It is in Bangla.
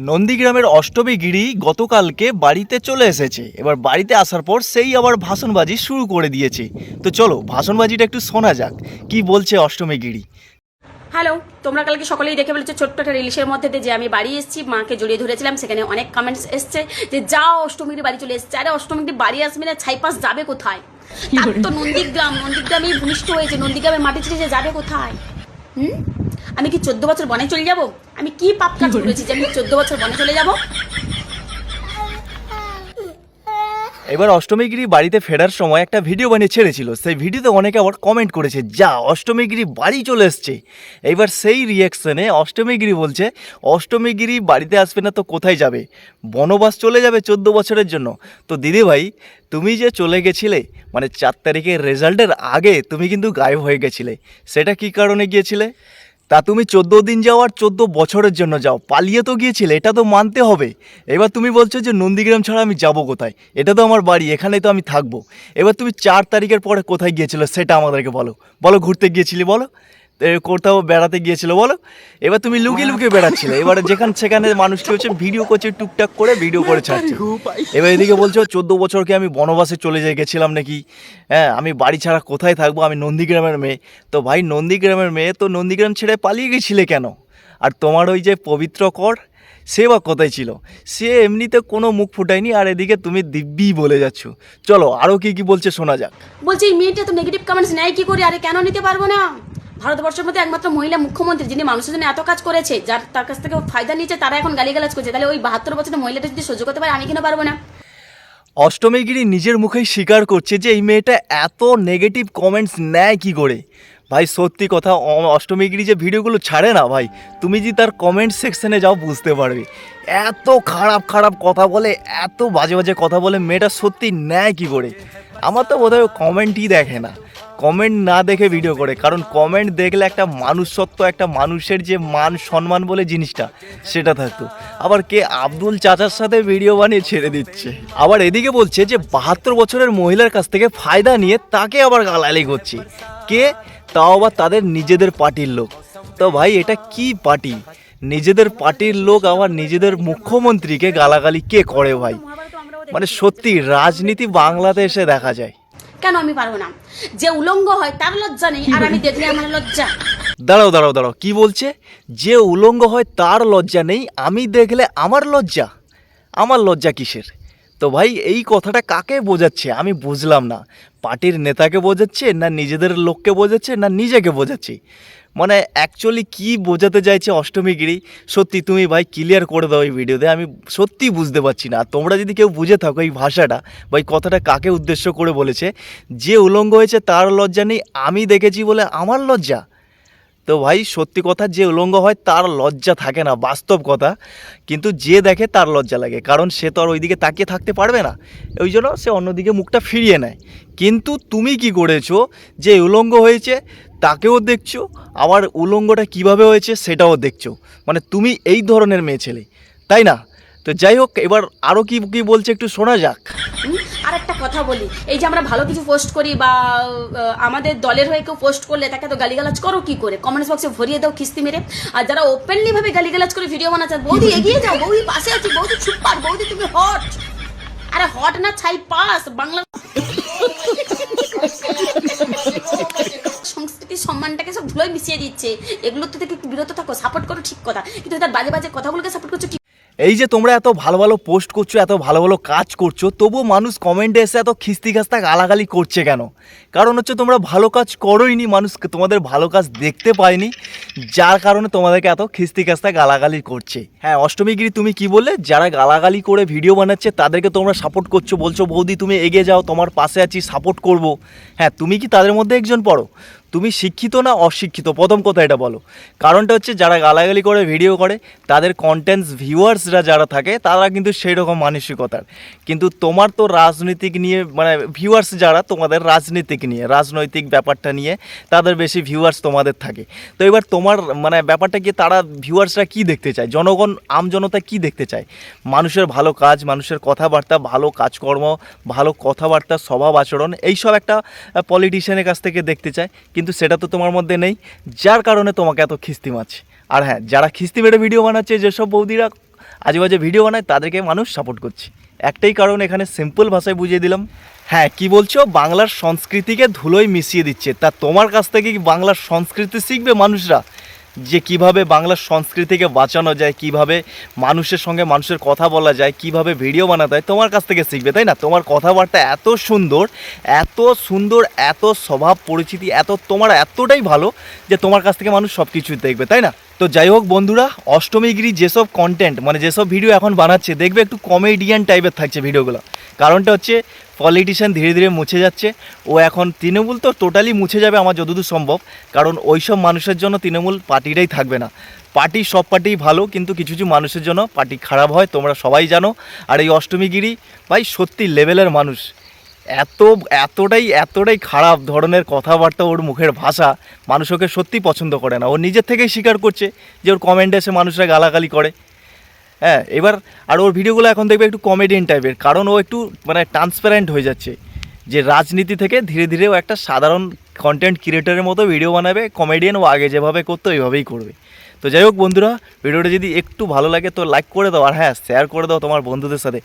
নন্দীগ্রামের অষ্টমী গিরি গতকালকে বাড়িতে চলে এসেছে। এবার বাড়িতে আসার পর সেই আবার ভাষণবাজি শুরু করে দিয়েছে। তো চলো ভাষণবাজিটা একটু শোনা যাক, কি বলছে অষ্টমী গিরি। হ্যালো, তোমরা কালকে সকলেই দেখে বলেছো ছোট্ট একটা রিলিশের মধ্যে দিয়ে যে আমি বাড়ি এসেছি, মাকে জড়িয়ে ধরেছিলাম। সেখানে অনেক কমেন্টস এসছে যে যাও অষ্টমীর বাড়ি চলে এসছে। আরে অষ্টমীর বাড়ি আসবে না, ছাইপাস যাবে কোথায়? তার তো নন্দীগ্রামেই ভূমিষ্ঠ হয়েছে, নন্দীগ্রামের মাটি ছেড়ে যাবে কোথায়? আমি কি 14 বছর বনে চলে যাব? আমি কি পাপ কাজ করেছি যে আমি 14 বছর বনে চলে যাব? এবার অষ্টমীগিরি বাড়িতে ফেরার সময় একটা ভিডিও বানিয়ে ছেড়েছিল। সেই ভিডিওতে অনেকে আবার কমেন্ট করেছে যা অষ্টমীগিরি বাড়ি চলে এসছে। এইবার সেই রিয়াকশনে অষ্টমীগিরি বলছে অষ্টমীগিরি বাড়িতে আসবে না তো কোথায় যাবে, বনবাস চলে যাবে 14 বছরের জন্য। তো দিদি ভাই, তুমি যে চলে গেছিলে মানে 4 তারিখের রেজাল্টের আগে তুমি কিন্তু গায়েব হয়ে গেছিলে, সেটা কি কারণে গিয়েছিলে? তা তুমি 14 দিন যাও আর 14 বছরের জন্য যাও, পালিয়ে তো গিয়েছিলে, এটা তো মানতে হবে। এবার তুমি বলছো যে নন্দীগ্রাম ছাড়া আমি যাব কোথায়, এটা তো আমার বাড়ি, এখানেই তো আমি থাকবো। এবার তুমি 4 তারিখের পরে কোথায় গিয়েছিলে সেটা আমাদেরকে বলো। বলো ঘুরতে গিয়েছিলি, বলো কোথাও বেড়াতে গিয়েছিল, বলো। এবার তুমি লুকিয়ে লুকিয়ে বেড়াচ্ছিলে, এবারে যেখানে সেখানে মানুষ কি হচ্ছে ভিডিও করছে, টুকটাক করে ভিডিও করে ছাড়ছে। এবার এদিকে বলছো 14 বছরকে আমি বনবাসে চলে গেছিলাম নাকি, হ্যাঁ আমি বাড়ি ছাড়া কোথায় থাকবো, আমি নন্দীগ্রামের মেয়ে। তো ভাই নন্দীগ্রামের মেয়ে তো নন্দীগ্রাম ছেড়ে পালিয়ে গেছিলে কেন? আর তোমার ওই যে পবিত্র কর, সে বা কোথায় ছিল? সে এমনিতে কোনো মুখ ফুটায়নি, আর এদিকে তুমি দিব্যি বলে যাচ্ছ। চলো আরও কি কি বলছে শোনা যাক। বলছি এই মেয়েটা তো নেগেটিভ কমেন্টস নেয় কি করে? আরে কেন নিতে পারবো না? ভারতবর্ষের মধ্যে একমাত্র মহিলা মুখ্যমন্ত্রী যিনি মানুষের জন্য এত কাজ করেছে, যার তার কাছ থেকে ফায়দা নিয়েছে, তারা এখন গালিগালাজ করছে। তাহলে ওই 72 বছরের মহিলাটা যদি সহ্য করতে পারে, আমি কেন পারবো না? অষ্টমীগিরি নিজের মুখেই স্বীকার করছে যে এই মেয়েটা এত নেগেটিভ কমেন্টস নেয় কি করে। ভাই সত্যি কথা, অষ্টমীগিরি যে ভিডিওগুলো ছাড়ে না ভাই, তুমি যদি তার কমেন্ট সেকশনে যাও বুঝতে পারবে। এত খারাপ খারাপ কথা বলে, এত বাজে বাজে কথা বলে, মেয়েটা সত্যি নেয় কি করে। আমার তো বোধহয় কমেন্টই দেখে না, কমেন্ট না দেখে ভিডিও করে। কারণ কমেন্ট দেখলে একটা মানুষত্ব, একটা মানুষের যে মান সম্মান বলে জিনিসটা, সেটা থাকতো। আবার কে আব্দুল চাচার সাথে ভিডিও বানিয়ে ছেড়ে দিচ্ছে, আবার এদিকে বলছে যে 72 বছরের মহিলার কাছ থেকে ফায়দা নিয়ে তাকে আবার গালাগালি করছে। কে? তাও আবার তাদের নিজেদের পার্টির লোক। তো ভাই এটা কি পার্টি? নিজেদের পার্টির লোক আবার নিজেদের মুখ্যমন্ত্রীকে গালাগালি কে করে ভাই? মানে সত্যি রাজনীতি বাংলাদেশে দেখা যায়। কেন আমি পারবো না? যে উলঙ্গ হয় তার লজ্জা নেই, আর আমি দেখলে আমার লজ্জা। দাঁড়াও দাঁড়াও দাঁড়াও, কি বলছে? যে উলঙ্গ হয় তার লজ্জা নেই, আমি দেখলে আমার লজ্জা? আমার লজ্জা কিসের? তো ভাই এই কথাটা কাকে বোঝাচ্ছে আমি বুঝলাম না। পার্টির নেতাকে বোঝাচ্ছে, না নিজেদের লোককে বোঝাচ্ছে, না নিজেকে বোঝাচ্ছে? মানে অ্যাকচুয়ালি কি বোঝাতে চাইছে অষ্টমীগিরি? সত্যি তুমি ভাই ক্লিয়ার করে দাও এই ভিডিওতে, আমি সত্যি বুঝতে পারছি না। তোমরা যদি কেউ বুঝে থাকো এই ভাষাটা বা এই কথাটা কাকে উদ্দেশ্য করে বলেছে, যে উলঙ্গ হয়েছে তার লজ্জা নেই, আমি দেখেছি বলে আমার লজ্জা? তো ভাই সত্যি কথা, যে উলঙ্গ হয় তার লজ্জা থাকে না, বাস্তব কথা। কিন্তু যে দেখে তার লজ্জা লাগে, কারণ সে তো আর ওইদিকে তাকিয়ে থাকতে পারবে না, ওই জন্য সে অন্যদিকে মুখটা ফিরিয়ে নেয়। কিন্তু তুমি কি করেছো, যে উলঙ্গ হয়েছে তাকেও দেখছো, আবার উলঙ্গটা কিভাবে হয়েছে সেটাও দেখছো। মানে তুমি এই ধরনের মেয়ে ছেলে, তাই না? তো যাই হোক, এবার আরও কি কি বলছে একটু শোনা যাক। আর একটা কথা বলি, এই যে আমরা ভালো কিছু পোস্ট করি বা আমাদের দলের হয়ে কেউ পোস্ট করলে তাকে তো গালিগালাজ করো কি করে? কমেন্টস বক্সে ভরিয়ে দাও খিস্তি মেরে। আর যারা ওপেনলি ভাবে গালিগালাজ করে ভিডিও বানাচ্ছে, বৌদি এগিয়ে যাও, বৌদি পাশে আছি, বৌদি চুপ পার, বৌদি তুমি হট। আরে হট না, ছাই পাস। বাংলা সংস্কৃতি সম্মানটাকে সব ধুলোয় মিশিয়ে দিচ্ছে। এগুলো তো থেকে বিরত থাকো, সাপোর্ট করো ঠিক কথা, কিন্তু তার বাজে বাজে কথাগুলোকে সাপোর্ট করছো। এই যে তোমরা এত ভালো ভালো পোস্ট করছো, এত ভালো ভালো কাজ করছো, তবুও মানুষ কমেন্টে এসে এত খিস্তি খাস্তা গালাগালি করছে কেন? কারণ হচ্ছে তোমরা ভালো কাজ করোইনি, মানুষ তোমাদের ভালো কাজ দেখতে পায়নি, যার কারণে তোমাদেরকে এত খিস্তি খাস্তা গালাগালি করছে। হ্যাঁ অষ্টমীগিরি, তুমি কি বললে? যারা গালাগালি করে ভিডিও বানাচ্ছে তাদেরকে তোমরা সাপোর্ট করছো, বলছো বৌদি তুমি এগিয়ে যাও, তোমার পাশে আছি, সাপোর্ট করব। হ্যাঁ তুমি কি তাদের মধ্যে একজন পড়ো? তুমি শিক্ষিত না অশিক্ষিত, প্রথম কথা এটা বলো। কারণটা হচ্ছে যারা গালাগালি করে ভিডিও করে তাদের কন্টেন্টস ভিউয়ার্সরা যারা থাকে তারা কিন্তু সেই রকম মানসিকতার। কিন্তু তোমার তো রাজনৈতিক নিয়ে, মানে ভিউয়ার্স যারা তোমাদের রাজনীতিক নিয়ে, রাজনৈতিক ব্যাপারটা নিয়ে তাদের বেশি ভিউয়ার্স তোমাদের থাকে। তো এবার তোমার মানে ব্যাপারটা কি, তারা ভিউয়ার্সরা কি দেখতে চায়, জনগণ আমজনতা কি দেখতে চায়? মানুষের ভালো কাজ, মানুষের কথাবার্তা, ভালো কাজকর্ম, ভালো কথাবার্তা, স্বভাব আচরণ, এইসব একটা পলিটিশিয়ানের কাছ থেকে দেখতে চায়। কিন্তু সেটা তো তোমার মধ্যে নেই, যার কারণে তোমাকে এত খিস্তি মারছে। আর হ্যাঁ, যারা খিস্তি মেরে ভিডিও বানাচ্ছে, যেসব বৌদিরা আজেবাজে ভিডিও বানায় তাদেরকে মানুষ সাপোর্ট করছে। একটাই কারণ, এখানে সিম্পল ভাষায় বুঝিয়ে দিলাম। হ্যাঁ, কি বলছো, বাংলার সংস্কৃতিকে ধুলোয় মিশিয়ে দিচ্ছে। তা তোমার কাছ থেকে কি বাংলার সংস্কৃতি শিখবে মানুষরা, যে কিভাবে বাংলার সংস্কৃতিকে বাঁচানো যায়, কিভাবে মানুষের সঙ্গে মানুষের কথা বলা যায়, কিভাবে ভিডিও বানাতে হয়, তোমার কাছ থেকে শিখবে, তাই না? তোমার কথাবার্তা এত সুন্দর, এত স্বভাব পরিচিতি, তোমার এতটাই ভালো যে তোমার কাছ থেকে মানুষ সব কিছুই দেখবে, তাই না? তো যাই হোক বন্ধুরা, অষ্টমীগিরি যেসব কন্টেন্ট মানে যেসব ভিডিও এখন বানাচ্ছে, দেখবে একটু কমেডিয়ান টাইপের থাকছে ভিডিওগুলো। কারণটা হচ্ছে পলিটিশিয়ান ধীরে ধীরে মুছে যাচ্ছে। ও এখন তৃণমূল তো টোটালি মুছে যাবে আমার যতদূর সম্ভব, কারণ ওইসব মানুষের জন্য তৃণমূল পার্টিটাই থাকবে না। পার্টি সব পার্টিই ভালো, কিন্তু কিছু কিছু মানুষের জন্য পার্টি খারাপ হয়, তোমরা সবাই জানো। আর এই অষ্টমীগিরি ভাই সত্যি লেভেলের মানুষ, এতটাই খারাপ ধরনের কথাবার্তা, ওর মুখের ভাষা, মানুষ ওকে সত্যি পছন্দ করে না। ও নিজের থেকেই স্বীকার করছে যে ওর কমেন্টে এসে মানুষরা গালাগালি করে। হ্যাঁ, এবার আর ওর ভিডিওগুলো এখন দেখবে একটু কমেডিয়ান টাইপের, কারণ ও একটু মানে ট্রান্সপারেন্ট হয়ে যাচ্ছে, যে রাজনীতি থেকে ধীরে ধীরে ও একটা সাধারণ কন্টেন্ট ক্রিয়েটারের মতো ভিডিও বানাবে। কমেডিয়ান ও আগে যেভাবে করতো ওইভাবেই করবে। তো যাই হোক বন্ধুরা, ভিডিওটা যদি একটু ভালো লাগে তো লাইক করে দাও, আর হ্যাঁ শেয়ার করে দাও তোমার বন্ধুদের সাথে।